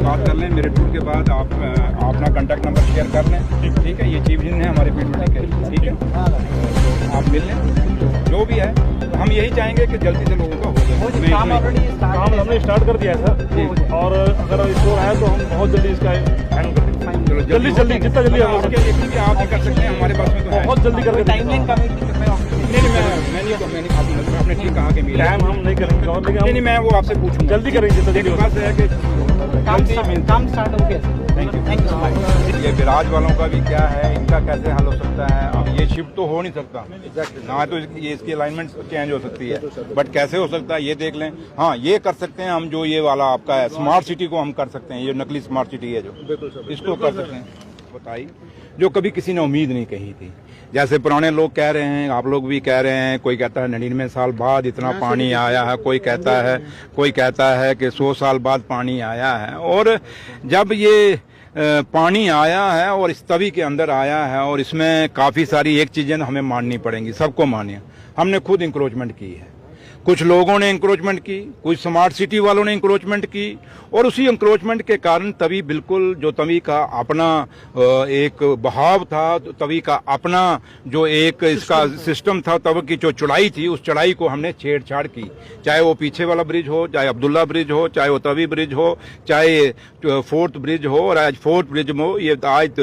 बात कर लें। मेरे टूर के बाद आप अपना कॉन्टैक्ट नंबर शेयर कर लें, ठीक है। ये चीफ इंजीनियर है हमारे पीडब्ल्यूडी के, ठीक है। तो आप मिल लें, जो भी है हम यही चाहेंगे कि जल्दी से लोगों का हो जाए। काम हमने स्टार्ट कर दिया है सर, और अगर इसको है तो हम बहुत जल्दी इसका हैंडल कर देंगे। जल्दी जितना जल्दी हो सके भी आप ही कर सकते हैं, हमारे पास में तो बहुत जल्दी करके टाइमलाइन आपने ठीक कहा कि टाइम हम नहीं करेंगे, और लेकिन नहीं मैं वो आपसे पूछूंगा, जल्दी करेंगे जितना जल्दी हो है कि काम स्टार्ट हो गया। Thank you. ये विराज वालों का भी क्या है, इनका कैसे हल हो सकता है। अब ये शिफ्ट तो हो नहीं सकता ना, तो ये इसकी अलाइनमेंट चेंज हो सकती है, बट कैसे हो सकता है ये देख लें। हाँ, ये कर सकते हैं हम, जो ये वाला आपका है स्मार्ट सिटी को हम कर सकते हैं। ये नकली स्मार्ट सिटी है जो, इसको कर सकते हैं। बताइए, जो कभी किसी ने उम्मीद नहीं कही थी। जैसे पुराने लोग कह रहे हैं, आप लोग भी कह रहे हैं, कोई कहता है 99 साल बाद इतना पानी आया है, कोई कहता है कि 100 साल बाद पानी आया है। और जब ये पानी आया है और इस तवी के अंदर आया है, और इसमें काफ़ी सारी एक चीज़ें हमें माननी पड़ेंगी, सबको मानिए। हमने खुद इंक्रोचमेंट की है, कुछ लोगों ने इंक्रोचमेंट की, कुछ स्मार्ट सिटी वालों ने इंक्रोचमेंट की, और उसी इंक्रोचमेंट के कारण तवी बिल्कुल जो तवी का अपना एक बहाव था, तवी का अपना जो एक इसका सिस्टम था, तवी की जो चौड़ाई थी, उस चौड़ाई को हमने छेड़छाड़ की। चाहे वो पीछे वाला ब्रिज हो, चाहे अब्दुल्ला ब्रिज हो, चाहे वो तवी ब्रिज हो, चाहे फोर्थ ब्रिज हो, और आज फोर्थ ब्रिज में ये आज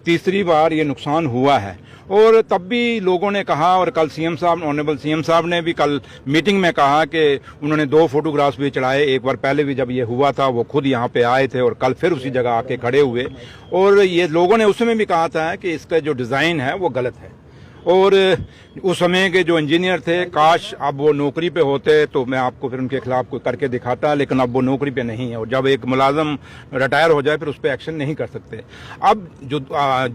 तीसरी बार ये नुकसान हुआ है। और तब भी लोगों ने कहा, और कल सीएम साहब, ऑनरेबल सीएम साहब ने भी कल मीटिंग में कहा कि उन्होंने 2 फोटोग्राफ्स भी चढ़ाए। एक बार पहले भी जब ये हुआ था वो खुद यहाँ पे आए थे, और कल फिर उसी जगह आके खड़े हुए। और ये लोगों ने उस समय भी कहा था कि इसका जो डिज़ाइन है वो गलत है। और उस समय के जो इंजीनियर थे, काश अब वो नौकरी पे होते तो मैं आपको फिर उनके खिलाफ कोई करके दिखाता, लेकिन अब वो नौकरी पे नहीं है। और जब एक मुलाजम रिटायर हो जाए फिर उस पर एक्शन नहीं कर सकते। अब जो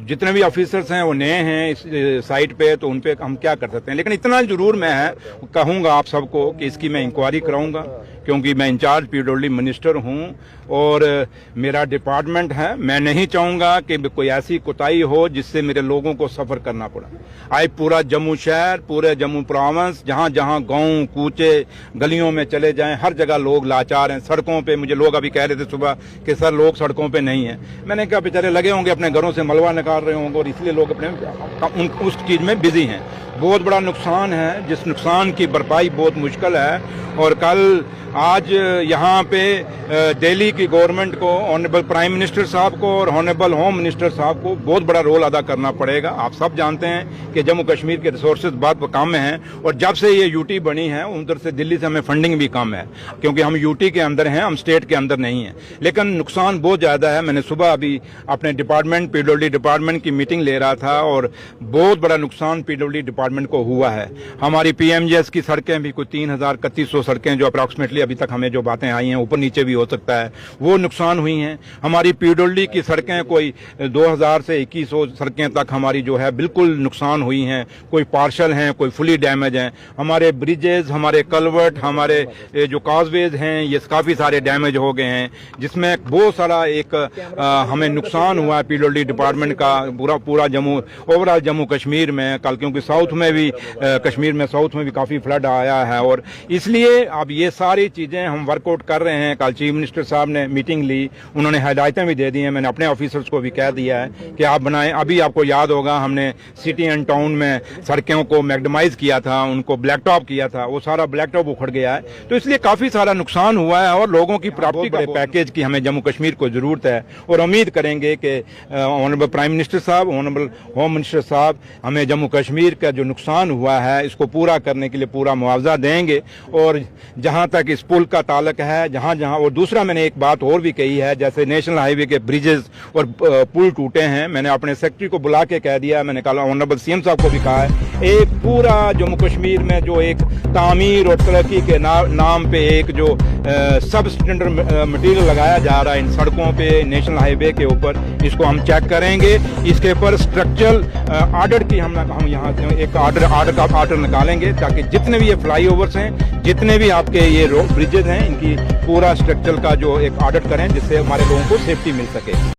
जितने भी ऑफिसर्स हैं वो नए हैं इस साइट पे, तो उन पे हम क्या कर सकते हैं। लेकिन इतना जरूर मैं कहूँगा आप सबको कि इसकी मैं इंक्वायरी कराऊंगा, क्योंकि मैं इंचार्ज पीडब्ल्यूडी मिनिस्टर हूँ और मेरा डिपार्टमेंट है। मैं नहीं चाहूँगा कि कोई ऐसी कोताही हो जिससे मेरे लोगों को सफ़र करना पड़ा। आज पूरा जम्मू शहर, पूरे जम्मू प्रोविंस, जहाँ जहाँ गांव कूचे गलियों में चले जाएं, हर जगह लोग लाचार हैं। सड़कों पे मुझे लोग अभी कह रहे थे सुबह कि सर लोग सड़कों पे नहीं हैं। मैंने कहा बेचारे लगे होंगे अपने घरों से मलबा निकाल रहे होंगे, और इसलिए लोग अपने उस चीज़ में बिजी हैं। बहुत बड़ा नुकसान है, जिस नुकसान की भरपाई बहुत मुश्किल है। और कल आज यहाँ पे दिल्ली की गवर्नमेंट को, ऑनरेबल प्राइम मिनिस्टर साहब को और ऑनरेबल होम मिनिस्टर साहब को बहुत बड़ा रोल अदा करना पड़ेगा। आप सब जानते हैं कि जम्मू कश्मीर के रिसोर्सेज बहुत कम हैं, और जब से ये यूटी बनी है उधर से दिल्ली से हमें फंडिंग भी कम है, क्योंकि हम यूटी के अंदर हैं, हम स्टेट के अंदर नहीं हैं। लेकिन नुकसान बहुत ज़्यादा है। मैंने सुबह अभी अपने डिपार्टमेंट, पीडब्ल्यूडी डिपार्टमेंट की मीटिंग ले रहा था, और बहुत बड़ा नुकसान पीडब्ल्यूडी डिपार्टमेंट को हुआ है। हमारी पीएमजीएस की सड़कें भी कोई 3031 सड़कें जो अप्रॉक्सीमेटली अभी तक हमें जो बातें आई हैं, ऊपर नीचे भी हो सकता है, वो नुकसान हुई हैं। हमारी पीडब्ल्यूडी की सड़कें कोई 2000 से 2100 सड़कें तक हमारी जो है बिल्कुल नुकसान हुई हैं, कोई पार्शल हैं, कोई फुली डैमेज हैं। हमारे ब्रिजेज, हमारे कलवर्ट, हमारे जो काजवेज हैं, ये काफ़ी सारे डैमेज हो गए हैं, जिसमें बहुत सारा एक हमें नुकसान हुआ है पीडब्ल्यूडी डिपार्टमेंट का पूरा जम्मू, ओवरऑल जम्मू कश्मीर में। कल क्योंकि साउथ में भी कश्मीर में साउथ में भी काफ़ी फ्लड आया है, और इसलिए अब ये सारी चीज़ें हम वर्कआउट कर रहे हैं। कल चीफ मिनिस्टर साहब ने मीटिंग ली, उन्होंने हिदायतें भी दे दी हैं। मैंने अपने ऑफिसर्स को भी कह दिया है कि आप बनाएं। अभी आपको याद होगा हमने सिटी एंड टाउन में सड़कों को मैग्डमाइज किया था, उनको ब्लैक टॉप किया था, वो सारा ब्लैक टॉप उखड़ गया है। तो इसलिए काफ़ी सारा नुकसान हुआ है, और लोगों की प्राप्ति के पैकेज की हमें जम्मू कश्मीर को ज़रूरत है। और उम्मीद करेंगे कि ऑनरेबल प्राइम मिनिस्टर साहब, ऑनरेबल होम मिनिस्टर साहब हमें जम्मू कश्मीर का जो नुकसान हुआ है इसको पूरा करने के लिए पूरा मुआवजा देंगे। और जहाँ तक इस पुल का ताल्लुक है, जहाँ जहाँ, और दूसरा मैंने एक बात और भी कही है, जैसे नेशनल हाईवे के ब्रिजेस और पुल टूटे हैं, मैंने अपने सेक्रेटरी को बुला के कह दिया, मैंने कहा ऑनरेबल सीएम साहब को भी कहा है, एक पूरा जम्मू कश्मीर में जो एक तामीर और तरक्की के नाम पे एक जो सब स्टैंडर्ड मटीरियल लगाया जा रहा है इन सड़कों पे, नेशनल हाईवे के ऊपर, इसको हम चेक करेंगे। इसके ऊपर स्ट्रक्चरल ऑर्डर की हम यहाँ से एक ऑर्डर निकालेंगे, ताकि जितने भी ये फ्लाईओवर्स हैं, जितने भी आपके ये रोड ब्रिजेज हैं, इनकी पूरा स्ट्रक्चर का जो एक ऑडिट करें, जिससे हमारे लोगों को सेफ्टी मिल सके।